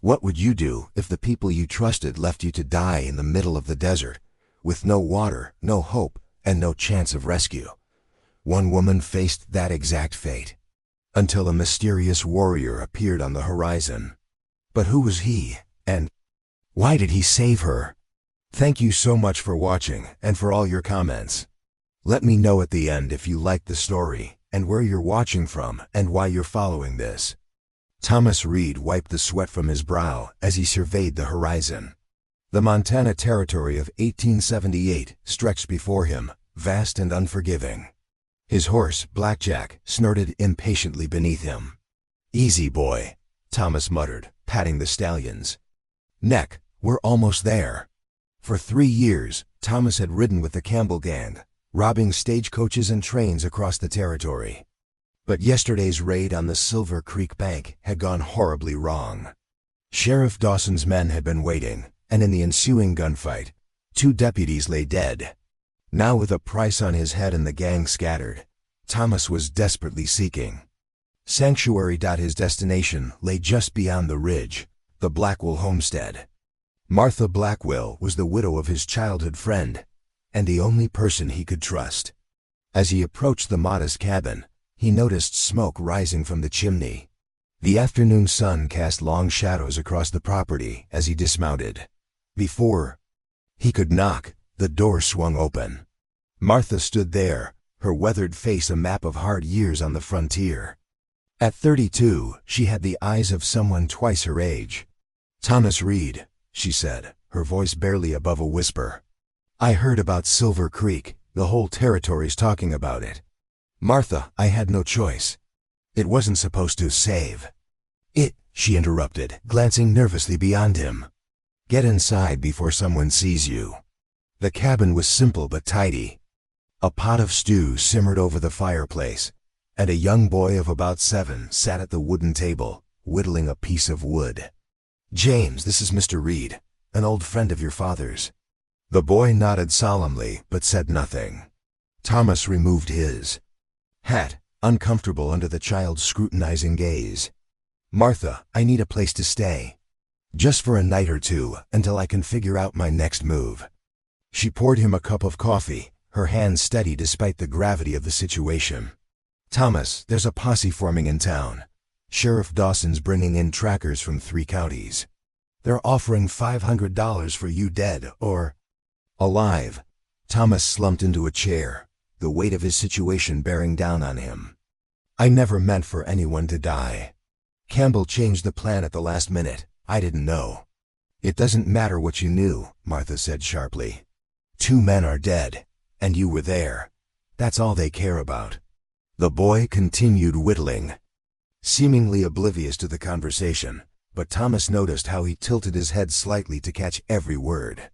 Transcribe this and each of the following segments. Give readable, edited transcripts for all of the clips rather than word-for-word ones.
What would you do if the people you trusted left you to die in the middle of the desert, with no water, no hope, and no chance of rescue? One woman faced that exact fate, until a mysterious warrior appeared on the horizon. But who was he, and why did he save her? Thank you so much for watching and for all your comments. Let me know at the end if you liked the story, and where you're watching from, and why you're following this. Thomas Reed wiped the sweat from his brow as he surveyed the horizon. The Montana Territory of 1878 stretched before him, vast and unforgiving. His horse, Blackjack, snorted impatiently beneath him. "Easy, boy," Thomas muttered, patting the stallion's neck. "We're almost there." For 3 years, Thomas had ridden with the Campbell gang, robbing stagecoaches and trains across the territory. But yesterday's raid on the Silver Creek Bank had gone horribly wrong. Sheriff Dawson's men had been waiting, and in the ensuing gunfight, 2 deputies lay dead. Now, with a price on his head and the gang scattered, Thomas was desperately seeking sanctuary. His destination lay just beyond the ridge, the Blackwell homestead. Martha Blackwell was the widow of his childhood friend, and the only person he could trust. As he approached the modest cabin, he noticed smoke rising from the chimney. The afternoon sun cast long shadows across the property as he dismounted. Before he could knock, the door swung open. Martha stood there, her weathered face a map of hard years on the frontier. At 32, she had the eyes of someone twice her age. "Thomas Reed," she said, her voice barely above a whisper. "I heard about Silver Creek. The whole territory's talking about it." "Martha, I had no choice. It wasn't supposed to save it," she interrupted, glancing nervously beyond him. "Get inside before someone sees you." The cabin was simple but tidy. A pot of stew simmered over the fireplace, and a young boy of about 7 sat at the wooden table, whittling a piece of wood. "James, this is Mr. Reed, an old friend of your father's." The boy nodded solemnly but said nothing. Thomas removed his hat, uncomfortable under the child's scrutinizing gaze. "Martha, I need a place to stay. Just for a night or 2, until I can figure out my next move." She poured him a cup of coffee, her hand steady despite the gravity of the situation. "Thomas, there's a posse forming in town. Sheriff Dawson's bringing in trackers from 3 counties. They're offering $500 for you dead or alive." Thomas slumped into a chair, the weight of his situation bearing down on him. "I never meant for anyone to die. Campbell changed the plan at the last minute. I didn't know." "It doesn't matter what you knew," Martha said sharply. 2 men are dead, and you were there. That's all they care about." The boy continued whittling, seemingly oblivious to the conversation, but Thomas noticed how he tilted his head slightly to catch every word.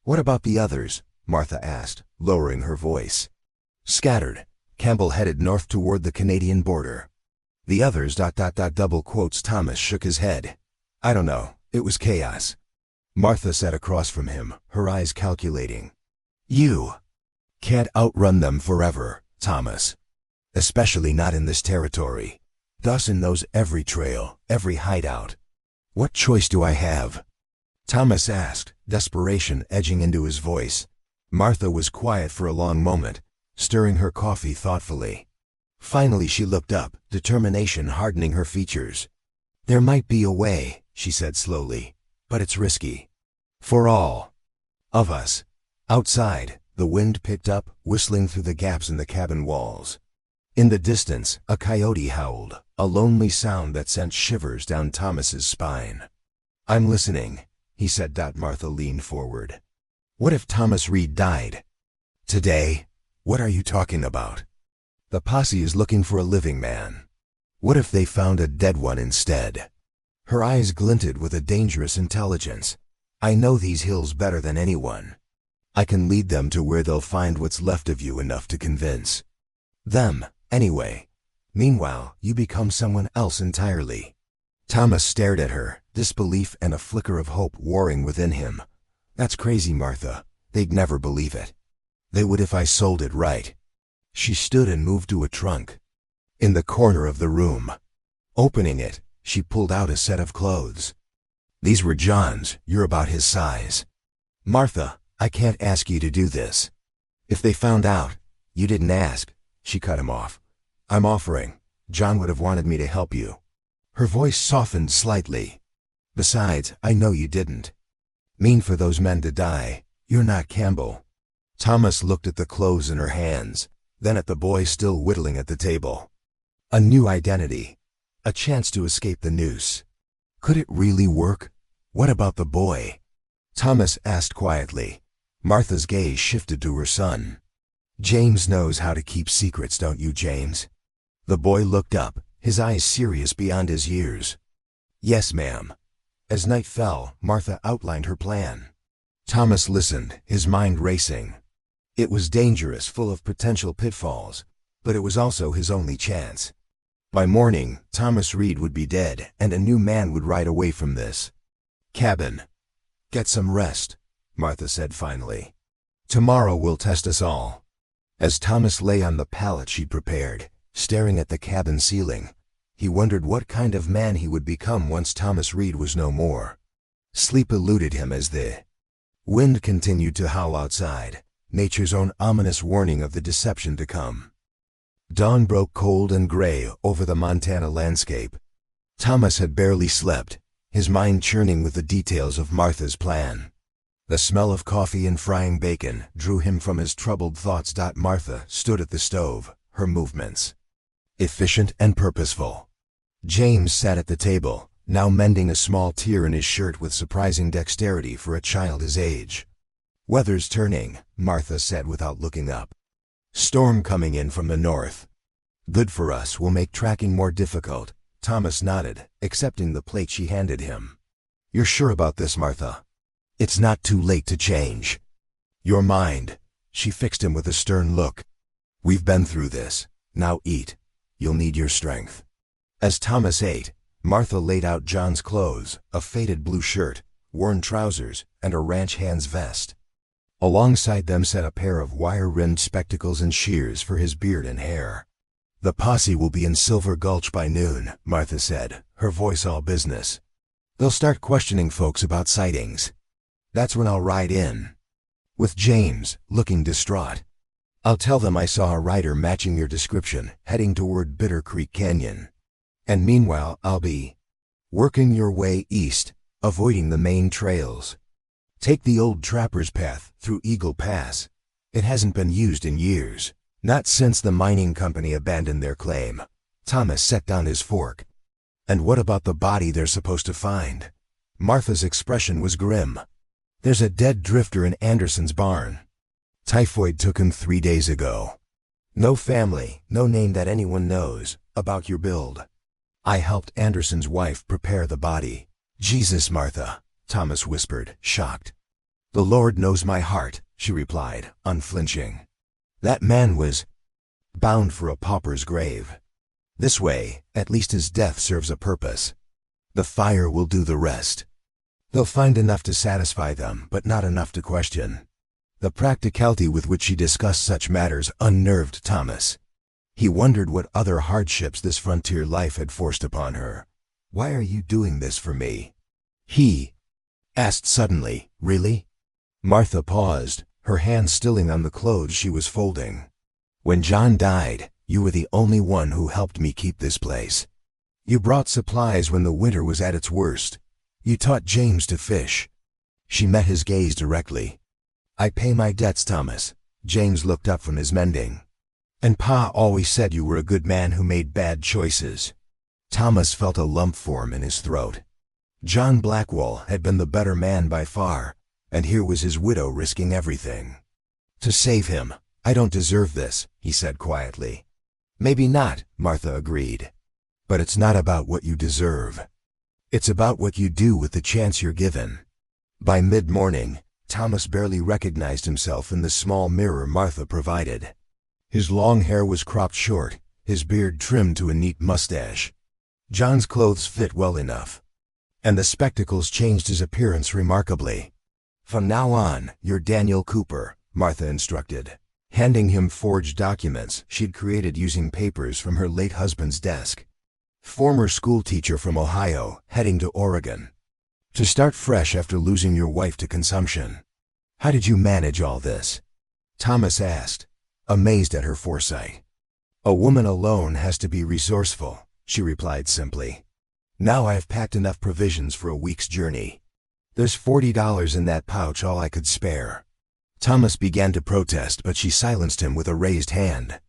"What about the others?" Martha asked, lowering her voice. "Scattered. Campbell headed north toward the Canadian border." "The others ... double quotes." Thomas shook his head. "I don't know. It was chaos." Martha sat across from him, her eyes calculating. "You can't outrun them forever, Thomas. Especially not in this territory. Dawson knows every trail, every hideout." "What choice do I have?" Thomas asked, desperation edging into his voice. Martha was quiet for a long moment, stirring her coffee thoughtfully. Finally she looked up, determination hardening her features. "There might be a way," she said slowly, "but it's risky. For all of us." Outside, the wind picked up, whistling through the gaps in the cabin walls. In the distance, a coyote howled, a lonely sound that sent shivers down Thomas's spine. "I'm listening," he said. Martha leaned forward. "What if Thomas Reed died today?" "What are you talking about?" "The posse is looking for a living man. What if they found a dead one instead?" Her eyes glinted with a dangerous intelligence. "I know these hills better than anyone. I can lead them to where they'll find what's left of you enough to convince them, anyway. Meanwhile, you become someone else entirely." Thomas stared at her, disbelief and a flicker of hope warring within him. "That's crazy, Martha. They'd never believe it." "They would if I sold it right." She stood and moved to a trunk in the corner of the room. Opening it, she pulled out a set of clothes. These were John's. You're about his size. Martha, I can't ask you to do this. If they found out, you didn't ask. She cut him off. I'm offering. John would have wanted me to help you. Her voice softened slightly. Besides, I know you didn't mean for those men to die. You're not Campbell. Thomas looked at the clothes in her hands, then at the boy still whittling at the table. A new identity. A chance to escape the noose. Could it really work? What about the boy? Thomas asked quietly. Martha's gaze shifted to her son. James knows how to keep secrets, don't you, James? The boy looked up, his eyes serious beyond his years. Yes, ma'am. As night fell, Martha outlined her plan. Thomas listened, his mind racing. It was dangerous, full of potential pitfalls, but it was also his only chance. By morning, Thomas Reed would be dead, and a new man would ride away from this cabin. Get some rest, Martha said finally. Tomorrow will test us all. As Thomas lay on the pallet she'd prepared, staring at the cabin ceiling, he wondered what kind of man he would become once Thomas Reed was no more. Sleep eluded him as the wind continued to howl outside, nature's own ominous warning of the deception to come. Dawn broke cold and gray over the Montana landscape. Thomas had barely slept, his mind churning with the details of Martha's plan. The smell of coffee and frying bacon drew him from his troubled thoughts. Martha stood at the stove, her movements efficient and purposeful. James sat at the table, now mending a small tear in his shirt with surprising dexterity for a child his age. Weather's turning, Martha said without looking up. Storm coming in from the north. Good for us, will make tracking more difficult. Thomas nodded, accepting the plate she handed him. You're sure about this, Martha? It's not too late to change your mind. She fixed him with a stern look. We've been through this. Now eat. You'll need your strength. As Thomas ate, Martha laid out John's clothes, a faded blue shirt, worn trousers, and a ranch hand's vest. Alongside them sat a pair of wire-rimmed spectacles and shears for his beard and hair. The posse will be in Silver Gulch by noon, Martha said, her voice all business. They'll start questioning folks about sightings. That's when I'll ride in. With James, looking distraught. I'll tell them I saw a rider matching your description, heading toward Bitter Creek Canyon. And meanwhile, I'll be working your way east, avoiding the main trails. Take the old trapper's path through Eagle Pass. It hasn't been used in years. Not since the mining company abandoned their claim. Thomas set down his fork. And what about the body they're supposed to find? Martha's expression was grim. There's a dead drifter in Anderson's barn. Typhoid took him 3 days ago. No family, no name that anyone knows about your build. I helped Anderson's wife prepare the body. Jesus, Martha, Thomas whispered, shocked. The Lord knows my heart, she replied, unflinching. That man was bound for a pauper's grave. This way, at least his death serves a purpose. The fire will do the rest. They'll find enough to satisfy them, but not enough to question. The practicality with which she discussed such matters unnerved Thomas. He wondered what other hardships this frontier life had forced upon her. Why are you doing this for me? He asked suddenly. Really? Martha paused, her hand stilling on the clothes she was folding. When John died, you were the only one who helped me keep this place. You brought supplies when the winter was at its worst. You taught James to fish. She met his gaze directly. I pay my debts, Thomas. James looked up from his mending. And Pa always said you were a good man who made bad choices. Thomas felt a lump form in his throat. John Blackwell had been the better man by far, and here was his widow risking everything to save him. I don't deserve this, he said quietly. Maybe not, Martha agreed. But it's not about what you deserve. It's about what you do with the chance you're given. By mid-morning, Thomas barely recognized himself in the small mirror Martha provided. His long hair was cropped short, his beard trimmed to a neat mustache. John's clothes fit well enough, and the spectacles changed his appearance remarkably. From now on, you're Daniel Cooper, Martha instructed, handing him forged documents she'd created using papers from her late husband's desk. Former schoolteacher from Ohio, heading to Oregon. To start fresh after losing your wife to consumption. How did you manage all this? Thomas asked, amazed at her foresight. A woman alone has to be resourceful, she replied simply. Now I've packed enough provisions for a week's journey. There's $40 in that pouch, all I could spare. Thomas began to protest, but she silenced him with a raised hand.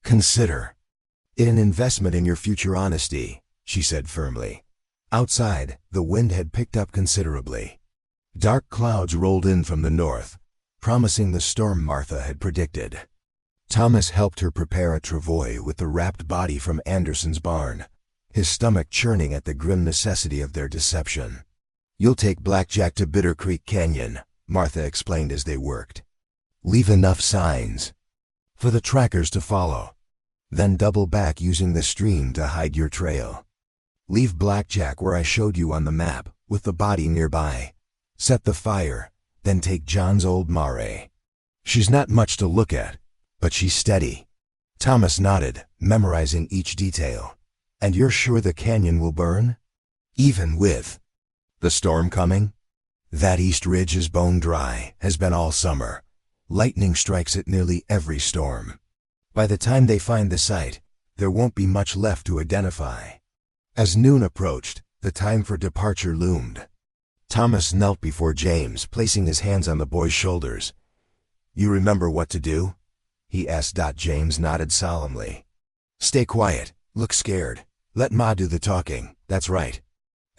Consider it an investment in your future honesty, she said firmly. Outside, the wind had picked up considerably. Dark clouds rolled in from the north, promising the storm Martha had predicted. Thomas helped her prepare a travois with the wrapped body from Anderson's barn, his stomach churning at the grim necessity of their deception. You'll take Blackjack to Bitter Creek Canyon, Martha explained as they worked. Leave enough signs for the trackers to follow. Then double back using the stream to hide your trail. Leave Blackjack where I showed you on the map, with the body nearby. Set the fire, then take John's old mare. She's not much to look at, but she's steady. Thomas nodded, memorizing each detail. And you're sure the canyon will burn? Even with the storm coming? That east ridge is bone dry, has been all summer. Lightning strikes at nearly every storm. By the time they find the site, there won't be much left to identify. As noon approached, the time for departure loomed. Thomas knelt before James, placing his hands on the boy's shoulders. You remember what to do? He asked. James nodded solemnly. Stay quiet, look scared. Let Ma do the talking, that's right.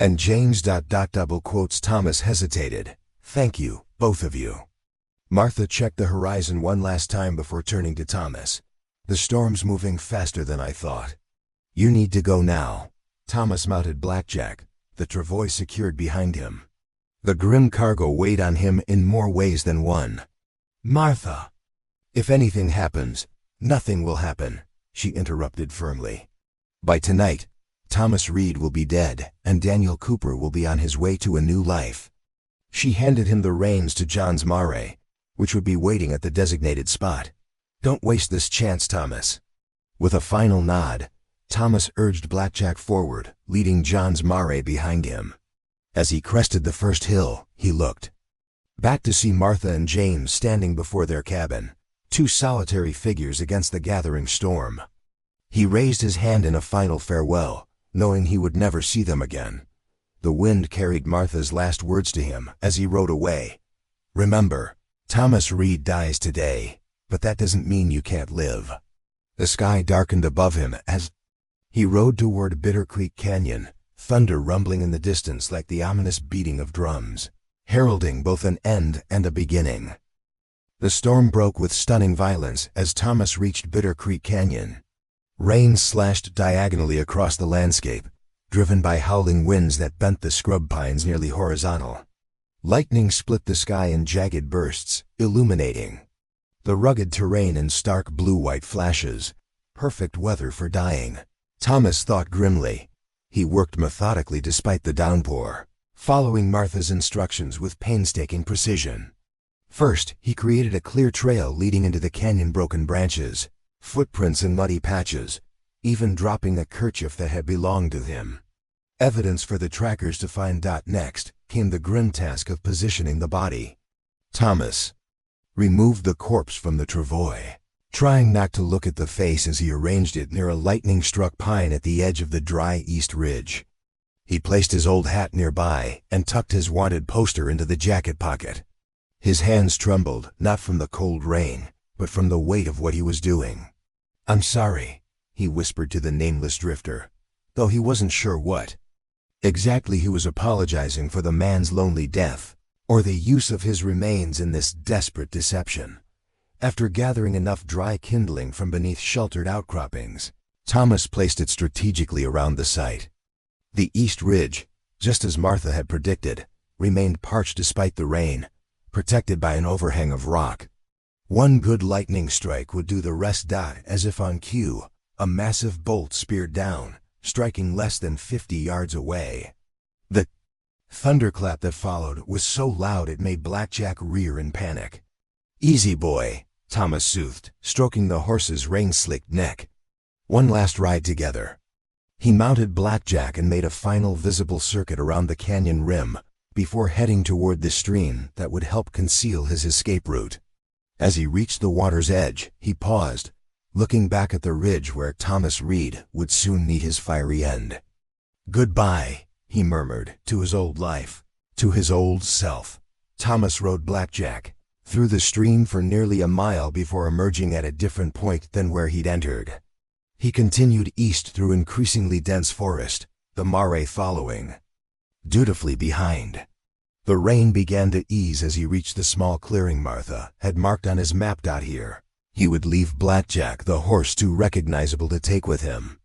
And James... double quotes. Thomas hesitated. Thank you, both of you. Martha checked the horizon one last time before turning to Thomas. The storm's moving faster than I thought. You need to go now. Thomas mounted Blackjack, the travois secured behind him. The grim cargo weighed on him in more ways than one. Martha! If anything happens, nothing will happen, she interrupted firmly. By tonight, Thomas Reed will be dead, and Daniel Cooper will be on his way to a new life. She handed him the reins to John's mare, which would be waiting at the designated spot. Don't waste this chance, Thomas. With a final nod, Thomas urged Blackjack forward, leading John's mare behind him. As he crested the first hill, he looked back to see Martha and James standing before their cabin, two solitary figures against the gathering storm. He raised his hand in a final farewell, knowing he would never see them again. The wind carried Martha's last words to him as he rode away. Remember, Thomas Reed dies today, but that doesn't mean you can't live. The sky darkened above him as he rode toward Bitter Creek Canyon, thunder rumbling in the distance like the ominous beating of drums, heralding both an end and a beginning. The storm broke with stunning violence as Thomas reached Bitter Creek Canyon. Rain slashed diagonally across the landscape, driven by howling winds that bent the scrub pines nearly horizontal. Lightning split the sky in jagged bursts, illuminating the rugged terrain in stark blue-white flashes. Perfect weather for dying, Thomas thought grimly. He worked methodically despite the downpour, following Martha's instructions with painstaking precision. First, he created a clear trail leading into the canyon, broken branches, footprints in muddy patches, even dropping a kerchief that had belonged to him. Evidence for the trackers to find. Next came the grim task of positioning the body. Thomas removed the corpse from the travois, trying not to look at the face as he arranged it near a lightning-struck pine at the edge of the dry east ridge. He placed his old hat nearby and tucked his wanted poster into the jacket pocket. His hands trembled, not from the cold rain, but from the weight of what he was doing. I'm sorry, he whispered to the nameless drifter, though he wasn't sure what exactly he was apologizing for: the man's lonely death, or the use of his remains in this desperate deception. After gathering enough dry kindling from beneath sheltered outcroppings, Thomas placed it strategically around the site. The east ridge, just as Martha had predicted, remained parched despite the rain, protected by an overhang of rock. One good lightning strike would do the rest. As if on cue, a massive bolt speared down, striking less than 50 yards away. The thunderclap that followed was so loud it made Blackjack rear in panic. Easy, boy, Thomas soothed, stroking the horse's rain-slicked neck. One last ride together. He mounted Blackjack and made a final visible circuit around the canyon rim, before heading toward the stream that would help conceal his escape route. As he reached the water's edge, he paused, looking back at the ridge where Thomas Reed would soon meet his fiery end. "Goodbye," he murmured, to his old life, to his old self. Thomas rode Blackjack through the stream for nearly a mile before emerging at a different point than where he'd entered. He continued east through increasingly dense forest, the mare following dutifully behind. The rain began to ease as he reached the small clearing Martha had marked on his map. Here, he would leave Blackjack, the horse too recognizable to take with him.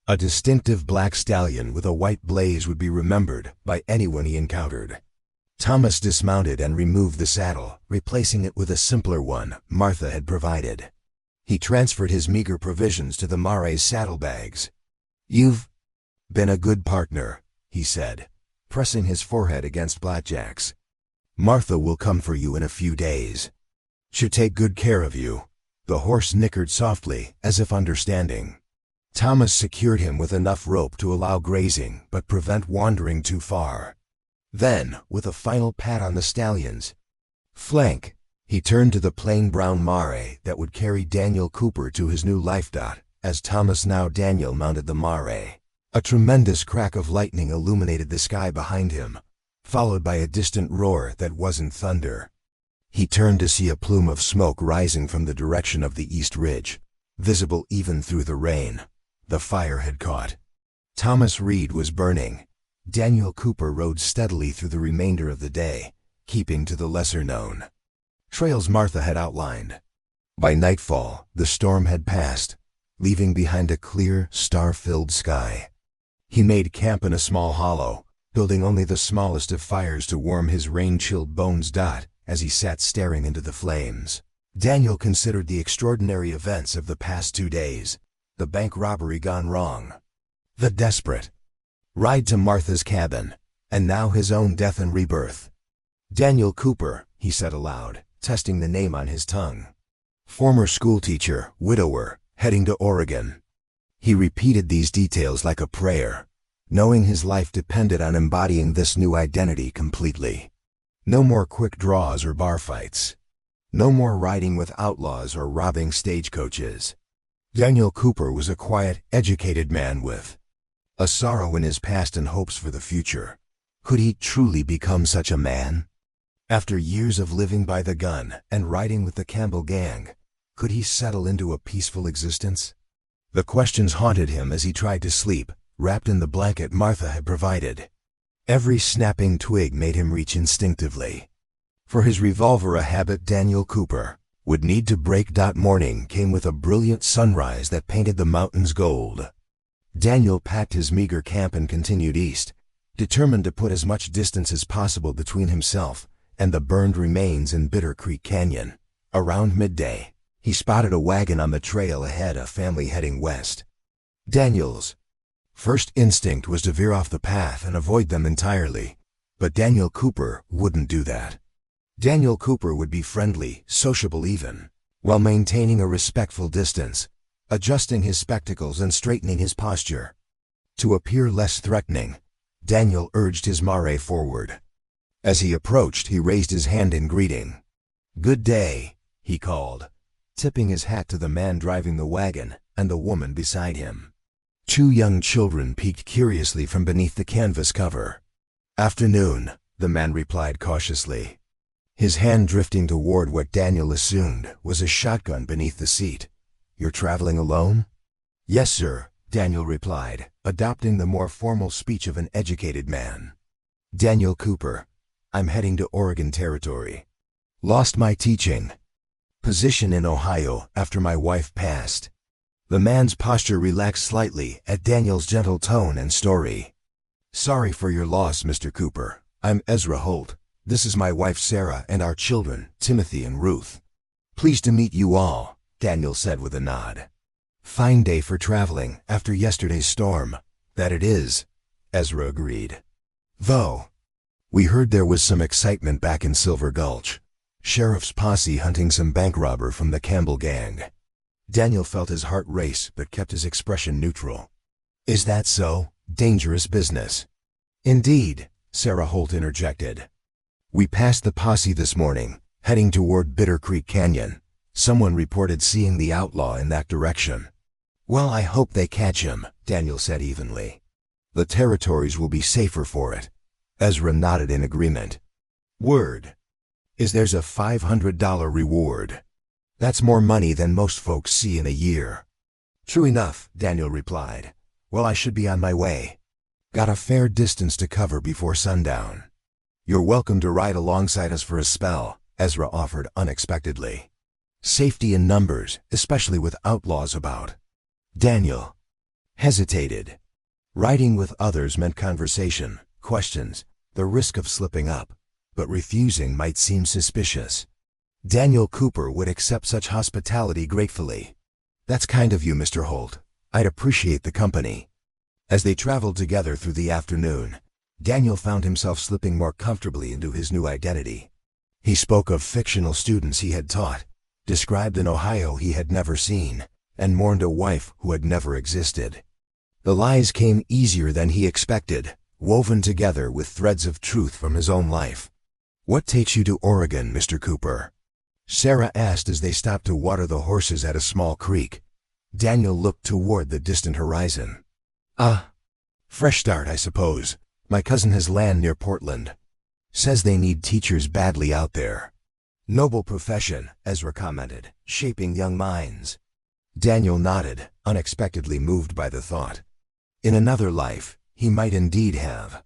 A distinctive black stallion with a white blaze would be remembered by anyone he encountered. Thomas dismounted and removed the saddle, replacing it with a simpler one Martha had provided. He transferred his meager provisions to the mare's saddlebags. "You've been a good partner," he said, pressing his forehead against Blackjack's. "Martha will come for you in a few days. She'll take good care of you." The horse nickered softly, as if understanding. Thomas secured him with enough rope to allow grazing but prevent wandering too far. Then, with a final pat on the stallion's flank, he turned to the plain brown mare that would carry Daniel Cooper to his new life. As Thomas, now Daniel, mounted the mare, a tremendous crack of lightning illuminated the sky behind him, followed by a distant roar that wasn't thunder. He turned to see a plume of smoke rising from the direction of the east ridge, visible even through the rain. The fire had caught. Thomas Reed was burning. Daniel Cooper rode steadily through the remainder of the day, keeping to the lesser-known trails Martha had outlined. By nightfall, the storm had passed, leaving behind a clear, star-filled sky. He made camp in a small hollow, building only the smallest of fires to warm his rain-chilled bones. As he sat staring into the flames, Daniel considered the extraordinary events of the past 2 days. The bank robbery gone wrong, the desperate ride to Martha's cabin, and now his own death and rebirth. "Daniel Cooper," he said aloud, testing the name on his tongue. "Former schoolteacher, widower, heading to Oregon." He repeated these details like a prayer, knowing his life depended on embodying this new identity completely. No more quick draws or bar fights. No more riding with outlaws or robbing stagecoaches. Daniel Cooper was a quiet, educated man with a sorrow in his past and hopes for the future. Could he truly become such a man? After years of living by the gun and riding with the Campbell gang, could he settle into a peaceful existence? The questions haunted him as he tried to sleep, wrapped in the blanket Martha had provided. Every snapping twig made him reach instinctively for his revolver, a habit Daniel Cooper would need to break. Morning came with a brilliant sunrise that painted the mountains gold. Daniel packed his meager camp and continued east, determined to put as much distance as possible between himself and the burned remains in Bitter Creek Canyon. Around midday, he spotted a wagon on the trail ahead, a family heading west. Daniel's first instinct was to veer off the path and avoid them entirely, but Daniel Cooper wouldn't do that. Daniel Cooper would be friendly, sociable even, while maintaining a respectful distance, adjusting his spectacles and straightening his posture. To appear less threatening, Daniel urged his mare forward. As he approached, he raised his hand in greeting. "Good day," he called, tipping his hat to the man driving the wagon and the woman beside him. 2 young children peeked curiously from beneath the canvas cover. "Afternoon," the man replied cautiously, his hand drifting toward what Daniel assumed was a shotgun beneath the seat. "You're traveling alone?" "Yes, sir," Daniel replied, adopting the more formal speech of an educated man. "Daniel Cooper. I'm heading to Oregon Territory. Lost my teaching position in Ohio after my wife passed." The man's posture relaxed slightly at Daniel's gentle tone and story. "Sorry for your loss, Mr. Cooper. I'm Ezra Holt. This is my wife Sarah and our children, Timothy and Ruth." "Pleased to meet you all," Daniel said with a nod. "Fine day for traveling after yesterday's storm." "That it is," Ezra agreed. "Though, we heard there was some excitement back in Silver Gulch. Sheriff's posse hunting some bank robber from the Campbell gang." Daniel felt his heart race but kept his expression neutral. "Is that so? Dangerous business." "Indeed," Sarah Holt interjected. We passed the Posse this morning, heading toward Bitter Creek Canyon. Someone reported seeing the outlaw in that direction. Well, I hope they catch him, Daniel said evenly. The territories will be safer for it. Ezra nodded in agreement. Word is there's a $500 reward. That's more money than most folks see in a year. True enough, Daniel replied. Well, I should be on my way. Got a fair distance to cover before sundown. You're welcome to ride alongside us for a spell, Ezra offered unexpectedly. Safety in numbers, especially with outlaws about. Daniel hesitated. Riding with others meant conversation, questions, the risk of slipping up, but refusing might seem suspicious. Daniel Cooper would accept such hospitality gratefully. That's kind of you, Mr. Holt. I'd appreciate the company. As they traveled together through the afternoon, Daniel found himself slipping more comfortably into his new identity. He spoke of fictional students he had taught, described an Ohio he had never seen, and mourned a wife who had never existed. The lies came easier than he expected, woven together with threads of truth from his own life. What takes you to Oregon, Mr. Cooper? Sarah asked as they stopped to water the horses at a small creek. Daniel looked toward the distant horizon. Fresh start, I suppose. My cousin has land near Portland. Says they need teachers badly out there. Noble profession, Ezra commented, shaping young minds. Daniel nodded, unexpectedly moved by the thought. In another life, he might indeed have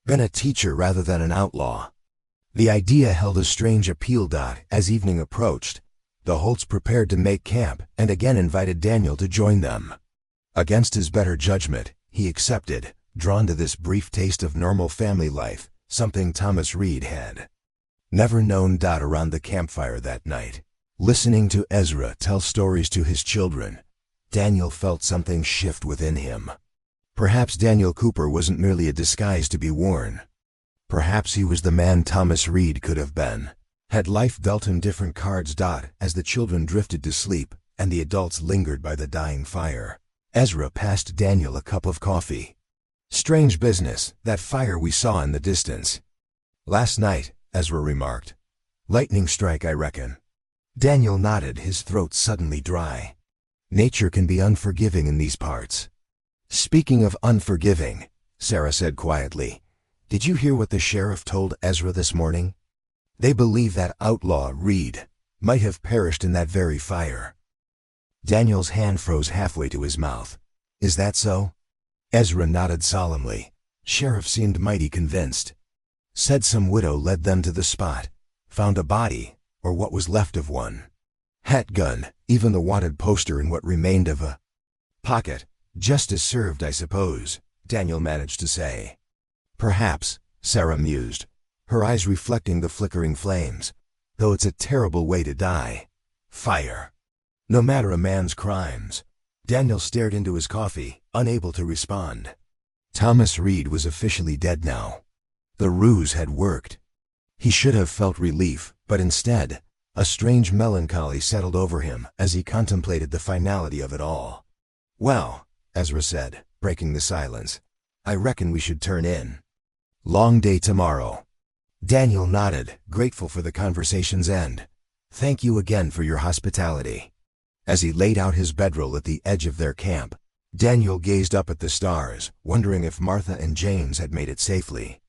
been a teacher rather than an outlaw. The idea held a strange appeal. As evening approached, the Holts prepared to make camp and again invited Daniel to join them. Against his better judgment, he accepted, drawn to this brief taste of normal family life, something Thomas Reed had never known. Around the campfire that night, listening to Ezra tell stories to his children, Daniel felt something shift within him. Perhaps Daniel Cooper wasn't merely a disguise to be worn. Perhaps he was the man Thomas Reed could have been. Had life dealt him different cards? As the children drifted to sleep and the adults lingered by the dying fire, Ezra passed Daniel a cup of coffee. Strange business, that fire we saw in the distance. Last night, Ezra remarked. Lightning strike, I reckon. Daniel nodded, his throat suddenly dry. Nature can be unforgiving in these parts. Speaking of unforgiving, Sarah said quietly, did you hear what the sheriff told Ezra this morning? They believe that outlaw, Reed, might have perished in that very fire. Daniel's hand froze halfway to his mouth. Is that so? Ezra nodded solemnly. Sheriff seemed mighty convinced. Said some widow led them to the spot, found a body, or what was left of one. Hat gun, even the wanted poster and what remained of a pocket. Justice served, I suppose, Daniel managed to say. Perhaps, Sarah mused, her eyes reflecting the flickering flames. Though it's a terrible way to die. Fire. No matter a man's crimes. Daniel stared into his coffee, unable to respond. Thomas Reed was officially dead now. The ruse had worked. He should have felt relief, but instead, a strange melancholy settled over him as he contemplated the finality of it all. Well, Ezra said, breaking the silence, I reckon we should turn in. Long day tomorrow. Daniel nodded, grateful for the conversation's end. Thank you again for your hospitality. As he laid out his bedroll at the edge of their camp, Daniel gazed up at the stars, wondering if Martha and James had made it safely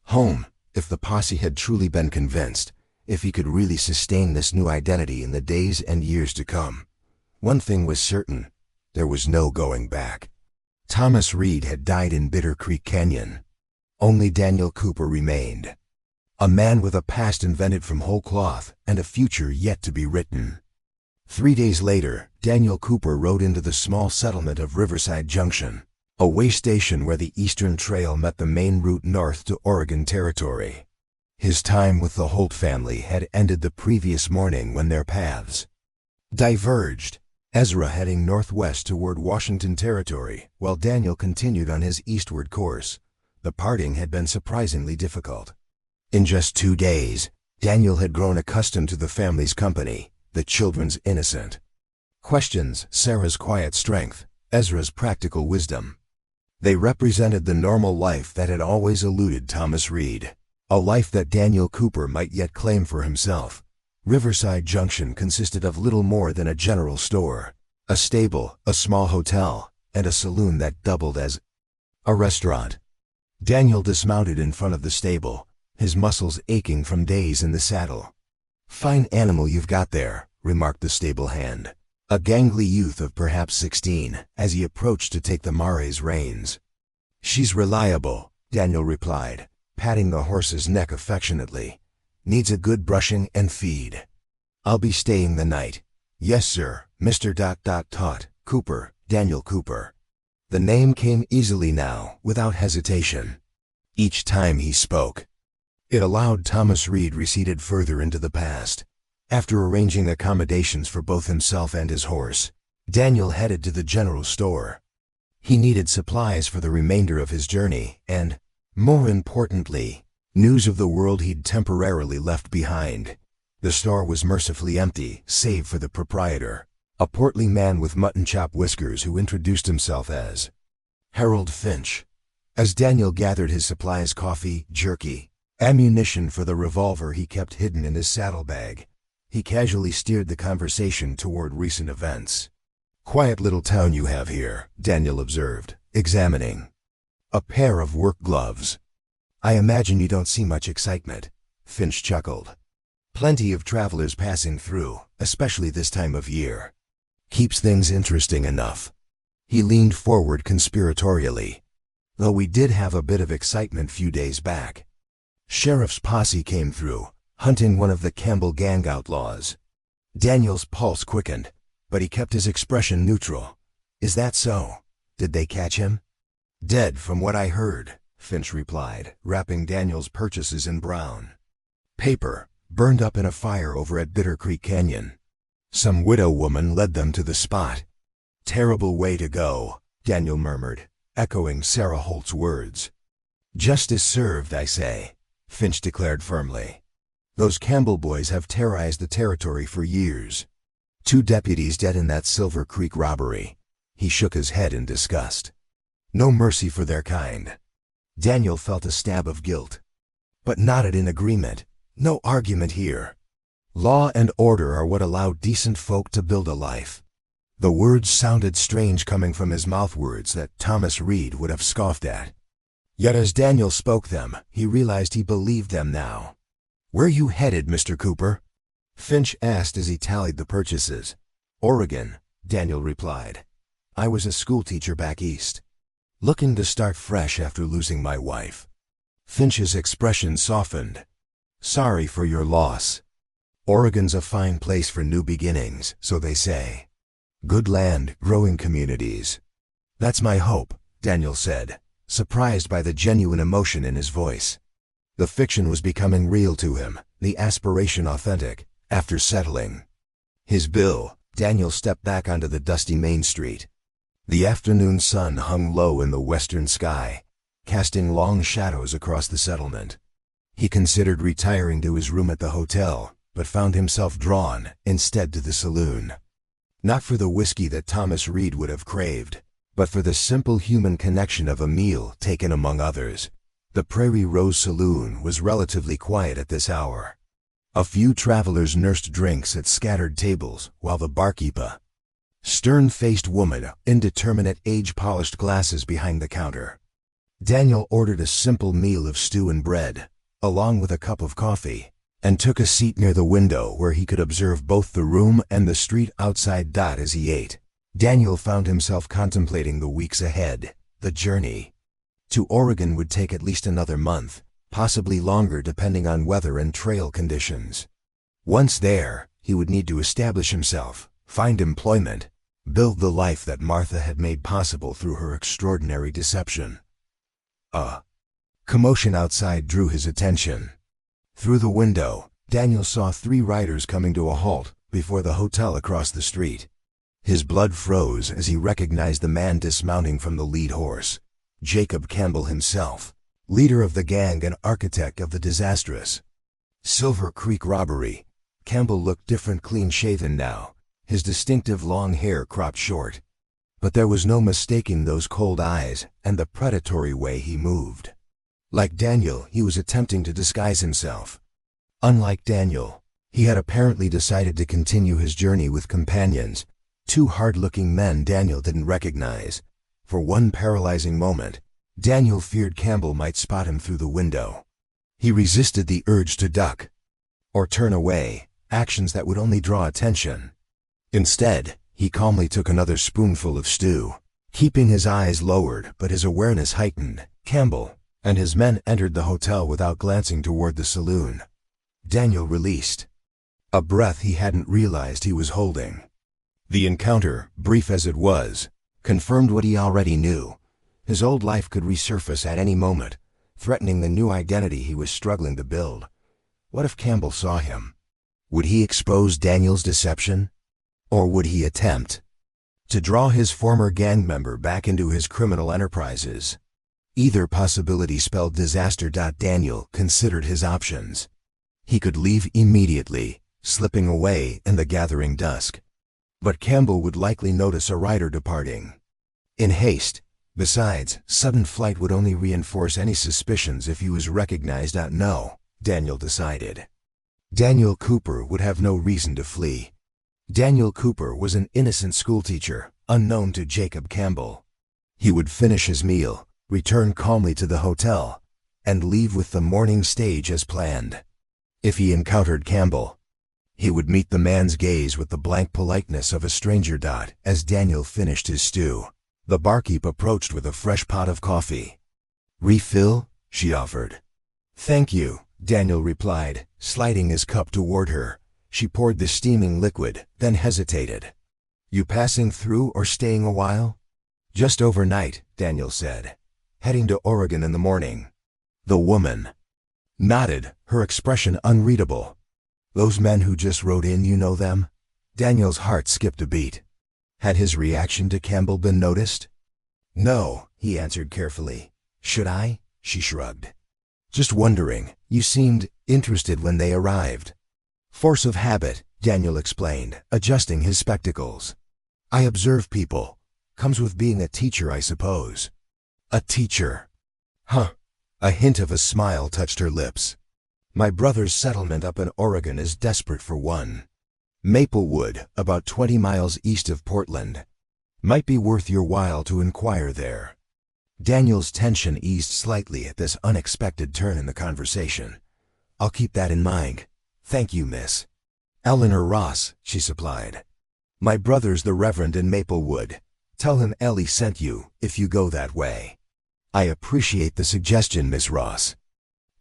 home, if the posse had truly been convinced, if he could really sustain this new identity in the days and years to come. One thing was certain, there was no going back. Thomas Reed had died in Bitter Creek Canyon. Only Daniel Cooper remained. A man with a past invented from whole cloth and a future yet to be written. 3 days later, Daniel Cooper rode into the small settlement of Riverside Junction, a way station where the Eastern Trail met the main route north to Oregon Territory. His time with the Holt family had ended the previous morning when their paths diverged, Ezra heading northwest toward Washington Territory, while Daniel continued on his eastward course. The parting had been surprisingly difficult. In just 2 days, Daniel had grown accustomed to the family's company, the children's innocent questions, Sarah's quiet strength, Ezra's practical wisdom. They represented the normal life that had always eluded Thomas Reed, a life that Daniel Cooper might yet claim for himself. Riverside Junction consisted of little more than a general store, a stable, a small hotel, and a saloon that doubled as a restaurant. Daniel dismounted in front of the stable, his muscles aching from days in the saddle. "Fine animal you've got there," remarked the stable hand, a gangly youth of perhaps 16, as he approached to take the mare's reins. "She's reliable," Daniel replied, patting the horse's neck affectionately. "Needs a good brushing and feed." "I'll be staying the night." "Yes, sir, Mr. Cooper, Daniel Cooper." The name came easily now, without hesitation. Each time he spoke, it allowed Thomas Reed receded further into the past. After arranging accommodations for both himself and his horse, Daniel headed to the general store. He needed supplies for the remainder of his journey and, more importantly, news of the world he'd temporarily left behind. The store was mercifully empty, save for the proprietor, a portly man with mutton chop whiskers who introduced himself as Harold Finch. As Daniel gathered his supplies, coffee, jerky, ammunition for the revolver he kept hidden in his saddlebag, he casually steered the conversation toward recent events. "Quiet little town you have here," Daniel observed, examining a pair of work gloves. "I imagine you don't see much excitement," Finch chuckled. "Plenty of travelers passing through, especially this time of year. Keeps things interesting enough." He leaned forward conspiratorially. "Though we did have a bit of excitement few days back. Sheriff's posse came through, hunting one of the Campbell gang outlaws." Daniel's pulse quickened, but he kept his expression neutral. "Is that so? Did they catch him?" "Dead, from what I heard," Finch replied, wrapping Daniel's purchases in brown paper, burned up in a fire over at Bitter Creek Canyon. Some widow woman led them to the spot. "Terrible way to go," Daniel murmured, echoing Sarah Holt's words. "Justice served, I say," Finch declared firmly. "Those Campbell boys have terrorized the territory for years. 2 deputies dead in that Silver Creek robbery." He shook his head in disgust. "No mercy for their kind." Daniel felt a stab of guilt, but nodded in agreement. "No argument here. Law and order are what allow decent folk to build a life." The words sounded strange coming from his mouth, words that Thomas Reed would have scoffed at. Yet as Daniel spoke them, he realized he believed them now. "Where you headed, Mr. Cooper?" Finch asked as he tallied the purchases. "Oregon," Daniel replied. "I was a schoolteacher back east. Looking to start fresh after losing my wife." Finch's expression softened. "Sorry for your loss. Oregon's a fine place for new beginnings, so they say. Good land, growing communities." "That's my hope," Daniel said, surprised by the genuine emotion in his voice. The fiction was becoming real to him, the aspiration authentic. After settling his bill, Daniel stepped back onto the dusty Main Street. The afternoon sun hung low in the western sky, casting long shadows across the settlement. He considered retiring to his room at the hotel, but found himself drawn, instead, to the saloon. Not for the whiskey that Thomas Reed would have craved, but for the simple human connection of a meal taken among others. The Prairie Rose Saloon was relatively quiet at this hour. A few travelers nursed drinks at scattered tables, while the barkeeper, stern-faced woman, indeterminate age, polished glasses behind the counter. Daniel ordered a simple meal of stew and bread, along with a cup of coffee, and took a seat near the window where he could observe both the room and the street outside. As he ate, Daniel found himself contemplating the weeks ahead. The journey to Oregon would take at least another month, possibly longer depending on weather and trail conditions. Once there, he would need to establish himself, find employment, build the life that Martha had made possible through her extraordinary deception. A commotion outside drew his attention. Through the window, Daniel saw 3 riders coming to a halt before the hotel across the street. His blood froze as he recognized the man dismounting from the lead horse, Jacob Campbell himself, leader of the gang and architect of the disastrous Silver Creek robbery. Campbell looked different, clean-shaven now, his distinctive long hair cropped short. But there was no mistaking those cold eyes and the predatory way he moved. Like Daniel, he was attempting to disguise himself. Unlike Daniel, he had apparently decided to continue his journey with companions, two hard-looking men Daniel didn't recognize. For one paralyzing moment, Daniel feared Campbell might spot him through the window. He resisted the urge to duck or turn away, actions that would only draw attention. Instead, he calmly took another spoonful of stew, keeping his eyes lowered but his awareness heightened. Campbell and his men entered the hotel without glancing toward the saloon. Daniel released a breath he hadn't realized he was holding. The encounter, brief as it was, confirmed what he already knew. His old life could resurface at any moment, threatening the new identity he was struggling to build. What if Campbell saw him? Would he expose Daniel's deception? Or would he attempt to draw his former gang member back into his criminal enterprises? Either possibility spelled disaster. Daniel considered his options. He could leave immediately, slipping away in the gathering dusk. But Campbell would likely notice a rider departing in haste. Besides, sudden flight would only reinforce any suspicions if he was recognized. No, Daniel decided. Daniel Cooper would have no reason to flee. Daniel Cooper was an innocent schoolteacher, unknown to Jacob Campbell. He would finish his meal, return calmly to the hotel, and leave with the morning stage as planned. If he encountered Campbell, he would meet the man's gaze with the blank politeness of a stranger. As Daniel finished his stew, the barkeep approached with a fresh pot of coffee. "Refill?" she offered. "Thank you," Daniel replied, sliding his cup toward her. She poured the steaming liquid, then hesitated. "You passing through or staying a while?" "Just overnight," Daniel said. "Heading to Oregon in the morning." The woman nodded, her expression unreadable. "Those men who just rode in, you know them?" Daniel's heart skipped a beat. Had his reaction to Campbell been noticed? "No," he answered carefully. "Should I?" She shrugged. "Just wondering. You seemed interested when they arrived." "Force of habit," Daniel explained, adjusting his spectacles. "I observe people. Comes with being a teacher, I suppose." "A teacher? Huh." A hint of a smile touched her lips. "My brother's settlement up in Oregon is desperate for one. Maplewood, about 20 miles east of Portland. Might be worth your while to inquire there." Daniel's tension eased slightly at this unexpected turn in the conversation. "I'll keep that in mind. Thank you, Miss Eleanor Ross," she supplied. "My brother's the Reverend in Maplewood. Tell him Ellie sent you, if you go that way." "I appreciate the suggestion, Miss Ross."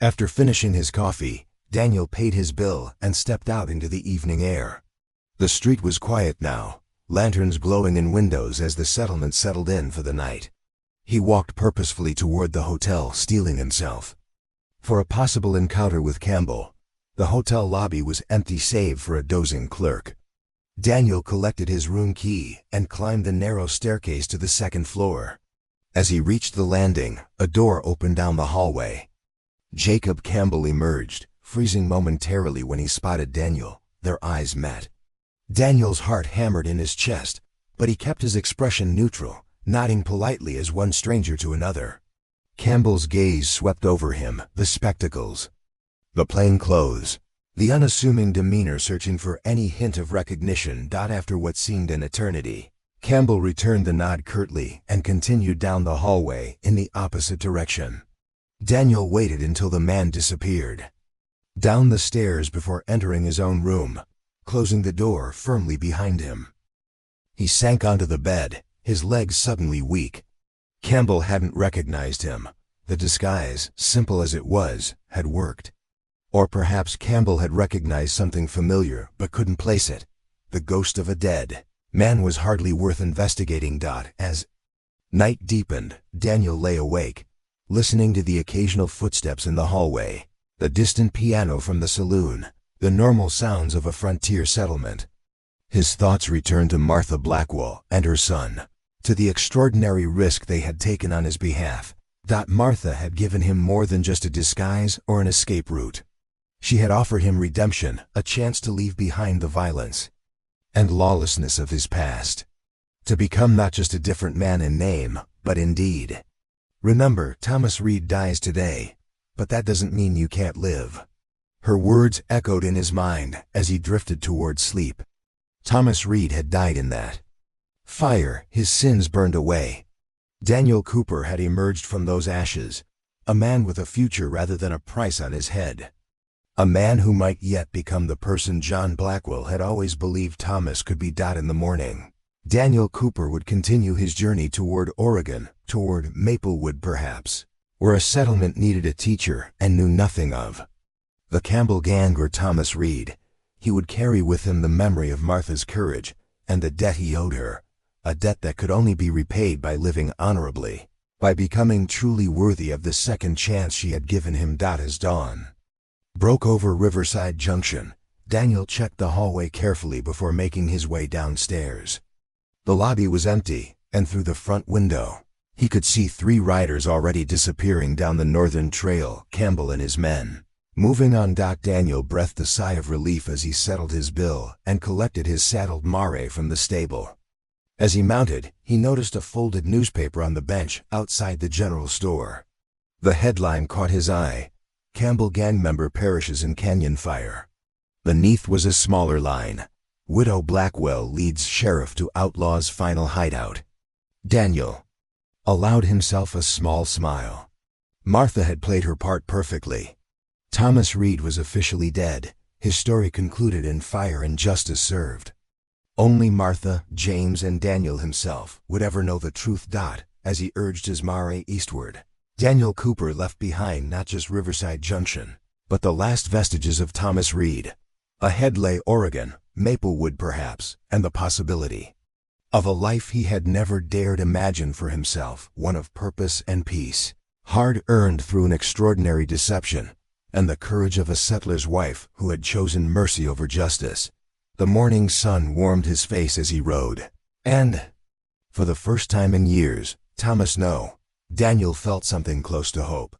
After finishing his coffee, Daniel paid his bill and stepped out into the evening air. The street was quiet now, lanterns glowing in windows as the settlement settled in for the night. He walked purposefully toward the hotel, steeling himself for a possible encounter with Campbell. The hotel lobby was empty save for a dozing clerk. Daniel collected his room key and climbed the narrow staircase to the second floor. As he reached the landing, a door opened down the hallway. Jacob Campbell emerged, freezing momentarily when he spotted Daniel. Their eyes met. Daniel's heart hammered in his chest, but he kept his expression neutral, nodding politely as one stranger to another. Campbell's gaze swept over him, the spectacles, the plain clothes, the unassuming demeanor searching for any hint of recognition. After what seemed an eternity, Campbell returned the nod curtly and continued down the hallway in the opposite direction. Daniel waited until the man disappeared down the stairs before entering his own room, closing the door firmly behind him. He sank onto the bed, his legs suddenly weak. Campbell hadn't recognized him. The disguise, simple as it was, had worked. Or perhaps Campbell had recognized something familiar but couldn't place it. The ghost of a dead man was hardly worth investigating. As night deepened, Daniel lay awake, listening to the occasional footsteps in the hallway, the distant piano from the saloon, the normal sounds of a frontier settlement. His thoughts returned to Martha Blackwell and her son, to the extraordinary risk they had taken on his behalf. Martha had given him more than just a disguise or an escape route. She had offered him redemption, a chance to leave behind the violence and lawlessness of his past, To become not just a different man in name, but in deed. Remember, Thomas Reed dies today, but that doesn't mean you can't live. Her words echoed in his mind as he drifted toward sleep. Thomas Reed had died in that fire, his sins burned away. Daniel Cooper had emerged from those ashes, a man with a future rather than a price on his head. A man who might yet become the person John Blackwell had always believed Thomas could be. In the morning, Daniel Cooper would continue his journey toward Oregon, toward Maplewood perhaps, where a settlement needed a teacher and knew nothing of. The Campbell gang or Thomas Reed, he would carry with him the memory of Martha's courage and the debt he owed her, a debt that could only be repaid by living honorably, by becoming truly worthy of the second chance she had given him. As dawn broke over Riverside Junction, Daniel checked the hallway carefully before making his way downstairs. The lobby was empty, and through the front window, he could see 3 riders already disappearing down the northern trail, Campbell and his men. Moving on. Daniel breathed a sigh of relief as he settled his bill and collected his saddled mare from the stable. As he mounted, he noticed a folded newspaper on the bench outside the general store. The headline caught his eye: Campbell gang member perishes in canyon fire. Beneath was a smaller line: Widow Blackwell leads sheriff to Outlaw's final hideout. Daniel allowed himself a small smile. Martha had played her part perfectly. Thomas Reed was officially dead, his story concluded in fire and justice served. Only Martha, James, and Daniel himself would ever know the truth. As he urged his mare eastward, Daniel Cooper left behind not just Riverside Junction, but the last vestiges of Thomas Reed. Ahead lay Oregon, Maplewood perhaps, and the possibility of a life he had never dared imagine for himself, one of purpose and peace, hard-earned through an extraordinary deception, and the courage of a settler's wife who had chosen mercy over justice. The morning sun warmed his face as he rode, and, for the first time in years, Daniel felt something close to hope.